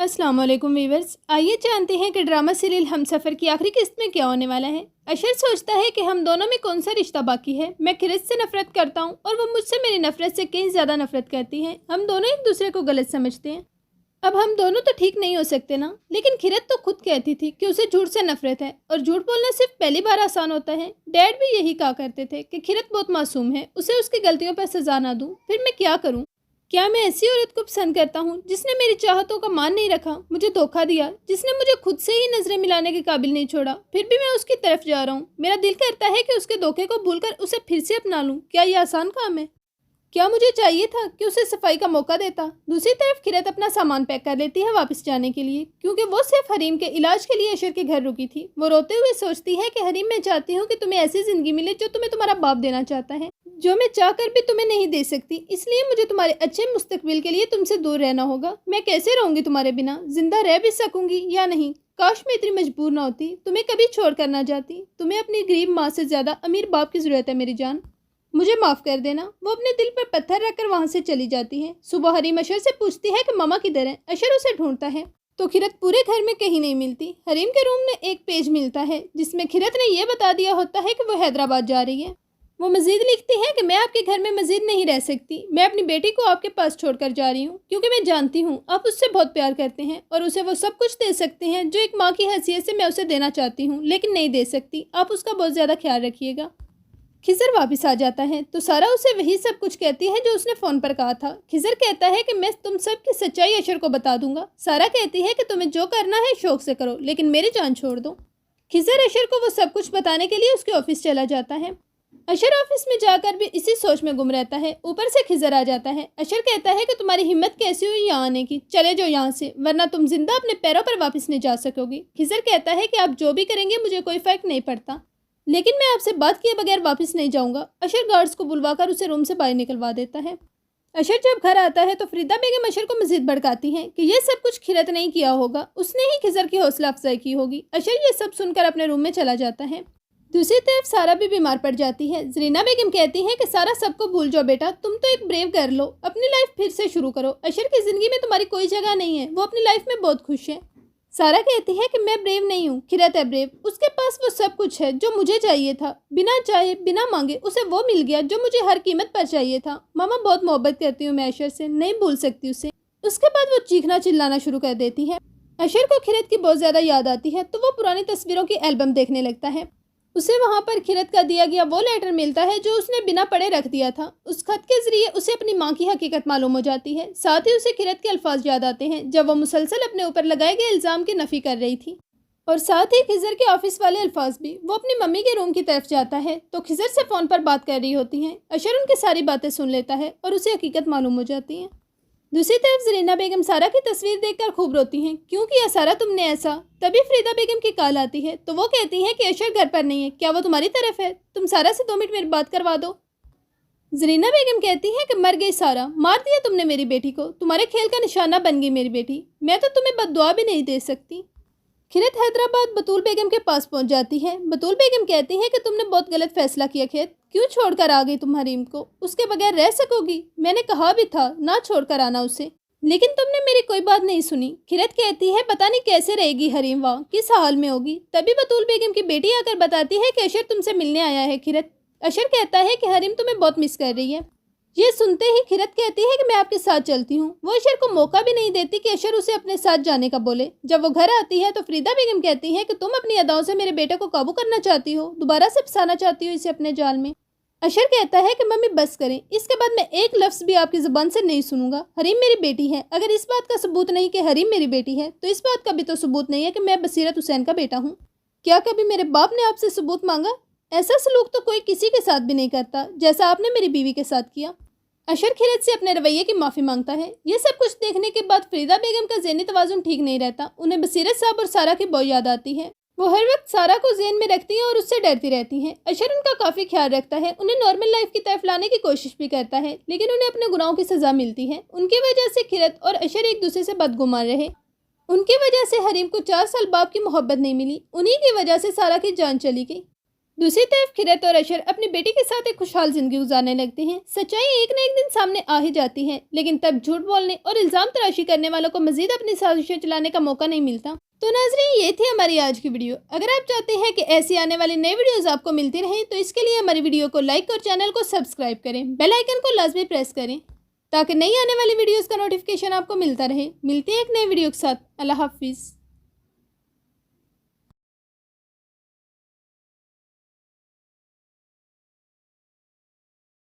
अस्सलाम वालेकुम वीवर्स। आइए जानते हैं कि ड्रामा सीरियल हमसफ़र की आखिरी किस्त में क्या होने वाला है। अशर सोचता है कि हम दोनों में कौन सा रिश्ता बाकी है। मैं खिरत से नफरत करता हूँ और वो मुझसे मेरी नफरत से कहीं ज़्यादा नफरत करती है। हम दोनों एक दूसरे को गलत समझते हैं। अब हम दोनों तो ठीक नहीं हो सकते ना। लेकिन खिरत तो खुद कहती थी कि उसे झूठ से नफरत है और झूठ बोलना सिर्फ पहली बार आसान होता है। डैड भी यही कहा करते थे कि खिरत बहुत मासूम है, उसे उसकी गलतियों पर सजा ना दूँ। फिर मैं क्या करूँ? क्या मैं ऐसी औरत को पसंद करता हूँ जिसने मेरी चाहतों का मान नहीं रखा, मुझे धोखा दिया, जिसने मुझे खुद से ही नजरें मिलाने के काबिल नहीं छोड़ा, फिर भी मैं उसकी तरफ जा रहा हूँ। मेरा दिल करता है कि उसके धोखे को भूलकर उसे फिर से अपना लूँ। क्या ये आसान काम है? क्या मुझे चाहिए था कि उसे सफाई का मौका देता। दूसरी तरफ किरत अपना सामान पैक कर लेती है वापस जाने के लिए, क्योंकि वो सिर्फ हरीम के इलाज के लिए अशर के घर रुकी थी। वो रोते हुए सोचती है कि हरीम, मैं चाहती हूँ कि तुम्हें ऐसी जिंदगी मिले जो तुम्हें तुम्हारा बाप देना चाहता है, जो मैं चाहकर भी तुम्हें नहीं दे सकती। इसलिए मुझे तुम्हारे अच्छे मुस्तकबिल के लिए तुमसे दूर रहना होगा। मैं कैसे रहूंगी तुम्हारे बिना? जिंदा रह भी सकूंगी या नहीं? काश मैं इतनी मजबूर ना होती, तुम्हें कभी छोड़ कर ना जाती। तुम्हें अपनी गरीब माँ से ज्यादा अमीर बाप की जरूरत है मेरी जान, मुझे माफ कर देना। वो अपने दिल पर पत्थर रखकर वहां से चली जाती है। सुबह हरीम अशर से पूछती है कि मामा किधर है। अशर उसे ढूंढता है तो खिरत पूरे घर में कहीं नहीं मिलती। हरीम के रूम में एक पेज मिलता है जिसमें खिरत ने यह बता दिया होता है कि वो हैदराबाद जा रही है। वो मजीद लिखती है कि मैं आपके घर में मजीद नहीं रह सकती। मैं अपनी बेटी को आपके पास छोड़कर जा रही हूँ, क्योंकि मैं जानती हूँ आप उससे बहुत प्यार करते हैं और उसे वो सब कुछ दे सकते हैं जो एक माँ की हैसियत से मैं उसे देना चाहती हूँ, लेकिन नहीं दे सकती। आप उसका बहुत ज़्यादा ख्याल रखिएगा। खिजर वापस आ जाता है तो सारा उसे वही सब कुछ कहती है जो उसने फ़ोन पर कहा था। खिजर कहता है कि मैं तुम सब की सच्चाई अशर को बता दूंगा। सारा कहती है कि तुम्हें जो करना है शौक से करो, लेकिन मेरी जान छोड़ दो। खिजर अशर को वो सब कुछ बताने के लिए उसके ऑफिस चला जाता है। अशर ऑफिस में जाकर भी इसी सोच में गुम रहता है। ऊपर से खिजर आ जाता है। अशर कहता है कि तुम्हारी हिम्मत कैसी हुई यहाँ आने की? चले जाओ यहाँ से, वरना तुम जिंदा अपने पैरों पर वापस नहीं जा सकोगी। खिजर कहता है कि आप जो भी करेंगे मुझे कोई फर्क नहीं पड़ता, लेकिन मैं आपसे बात किए बगैर वापस नहीं जाऊंगा। अशर गार्ड्स को बुलवाकर उसे रूम से बाहर निकलवा देता है। अशर जब घर आता है तो फरीदा बेगम अशर को मजीद भड़काती हैं कि यह सब कुछ खिरत नहीं किया होगा, उसने ही खिजर की हौसला अफजाई की होगी। अशर ये सब सुनकर अपने रूम में चला जाता है। दूसरी तरफ सारा भी बीमार पड़ जाती है। जरीना बेगम कहती हैं कि सारा सबको भूल जाओ बेटा, तुम तो एक ब्रेव कर लो, अपनी लाइफ फिर से शुरू करो। अशर की जिंदगी में तुम्हारी कोई जगह नहीं है, वो अपनी लाइफ में बहुत खुश है। सारा कहती है कि मैं ब्रेव नहीं हूँ, खिरत है ब्रेव। उसके पास वो सब कुछ है जो मुझे चाहिए था। बिना चाहे बिना मांगे उसे वो मिल गया जो मुझे हर कीमत पर चाहिए था। मामा, बहुत मोहब्बत करती हूँ मैं अशर से, नहीं भूल सकती उसे। उसके बाद वो चीखना चिल्लाना शुरू कर देती है। अशर को खिरत की बहुत ज़्यादा याद आती है तो वो पुरानी तस्वीरों की एल्बम देखने लगता है। उसे वहाँ पर खिरत का दिया गया वो लेटर मिलता है जो उसने बिना पढ़े रख दिया था। उस खत के जरिए उसे अपनी माँ की हकीकत मालूम हो जाती है। साथ ही उसे खिरत के अल्फाज याद आते हैं जब वो मुसलसल अपने ऊपर लगाए गए इल्ज़ाम की नफ़ी कर रही थी। और साथ ही खिजर के ऑफिस वाले अल्फाज भी। वो अपनी मम्मी के रूम की तरफ जाता है तो खिजर से फ़ोन पर बात कर रही होती हैं। अशर उनकी सारी बातें सुन लेता है और उसे हकीकत मालूम हो जाती है। दूसरी तरफ जरीना बेगम सारा की तस्वीर देखकर खूब रोती हैं। क्यों किया सारा तुमने ऐसा? तभी फरीदा बेगम की कॉल आती है तो वो कहती हैं कि अशर घर पर नहीं है, क्या वो तुम्हारी तरफ है? तुम सारा से 2 मिनट मेरी बात करवा दो। जरीना बेगम कहती है कि मर गई सारा, मार दिया तुमने मेरी बेटी को, तुम्हारे खेल का निशाना बन गई मेरी बेटी, मैं तो तुम्हें बद्दुआ भी नहीं दे सकती। खिरत हैदराबाद बतूल बेगम के पास पहुंच जाती है। बतूल बेगम कहती है कि तुमने बहुत गलत फैसला किया खिरत, क्यों छोड़कर आ गई तुम हरीम को? उसके बगैर रह सकोगी? मैंने कहा भी था ना छोड़कर आना उसे, लेकिन तुमने मेरी कोई बात नहीं सुनी। खिरत कहती है पता नहीं कैसे रहेगी हरीम, वहाँ किस हाल में होगी। तभी बतूल बेगम की बेटी आकर बताती है कि अशर तुमसे मिलने आया है खिरत। अशर कहता है कि हरीम तुम्हें बहुत मिस कर रही है। ये सुनते ही खिरत कहती है कि मैं आपके साथ चलती हूँ। वो अशर को मौका भी नहीं देती कि अशर उसे अपने साथ जाने का बोले। जब वो घर आती है तो फरीदा बेगम कहती है कि तुम अपनी अदाओं से मेरे बेटे को काबू करना चाहती हो, दोबारा से फंसाना चाहती हो इसे अपने जाल में। अशर कहता है कि मम्मी बस करें, इसके बाद मैं एक लफ्ज़ भी आपकी ज़ुबान से नहीं सुनूंगा। हरीम मेरी बेटी है। अगर इस बात का सबूत नहीं कि हरीम मेरी बेटी है तो इस बात का भी तो सबूत नहीं है कि मैं बसीरत हुसैन का बेटा हूँ। क्या कभी मेरे बाप ने आपसे सबूत मांगा? ऐसा सलूक तो कोई किसी के साथ भी नहीं करता जैसा आपने मेरी बीवी के साथ किया। अशर खिरत से अपने रवैये की माफ़ी मांगता है। ये सब कुछ देखने के बाद फरीदा बेगम का ज़हनी तवाज़ुन ठीक नहीं रहता। उन्हें बसीरत साहब और सारा की बहुत याद आती है। वो हर वक्त सारा को ज़हन में रखती हैं और उससे डरती रहती हैं। अशर उनका काफ़ी ख्याल रखता है, उन्हें नॉर्मल लाइफ की तरफ लाने की कोशिश भी करता है, लेकिन उन्हें अपने गुनाहों की सज़ा मिलती है। उनकी वजह से खिरत और अशर एक दूसरे से बदगुमान रहे। उनकी वजह से हरीम को 4 साल बाप की मोहब्बत नहीं मिली। उन्हीं की वजह से सारा की जान चली गई। दूसरी तरफ किरत और अशर अपनी बेटी के साथ एक खुशहाल जिंदगी गुजारने लगते हैं। सच्चाई एक न एक दिन सामने आ ही जाती है, लेकिन तब झूठ बोलने और इल्जाम तराशी करने वालों को मजीद अपनी साजिशें चलाने का मौका नहीं मिलता। तो नाज़रीन, ये थी हमारी आज की वीडियो। अगर आप चाहते हैं कि ऐसी आने वाली नई वीडियोस आपको मिलती रहें तो इसके लिए हमारी वीडियो को लाइक और चैनल को सब्सक्राइब करें। बेल आइकन को लाजमी प्रेस करें ताकि नई आने वाली वीडियोस का नोटिफिकेशन आपको मिलता रहे। मिलते हैं एक नई वीडियो के साथ। अल्लाह हाफिज़।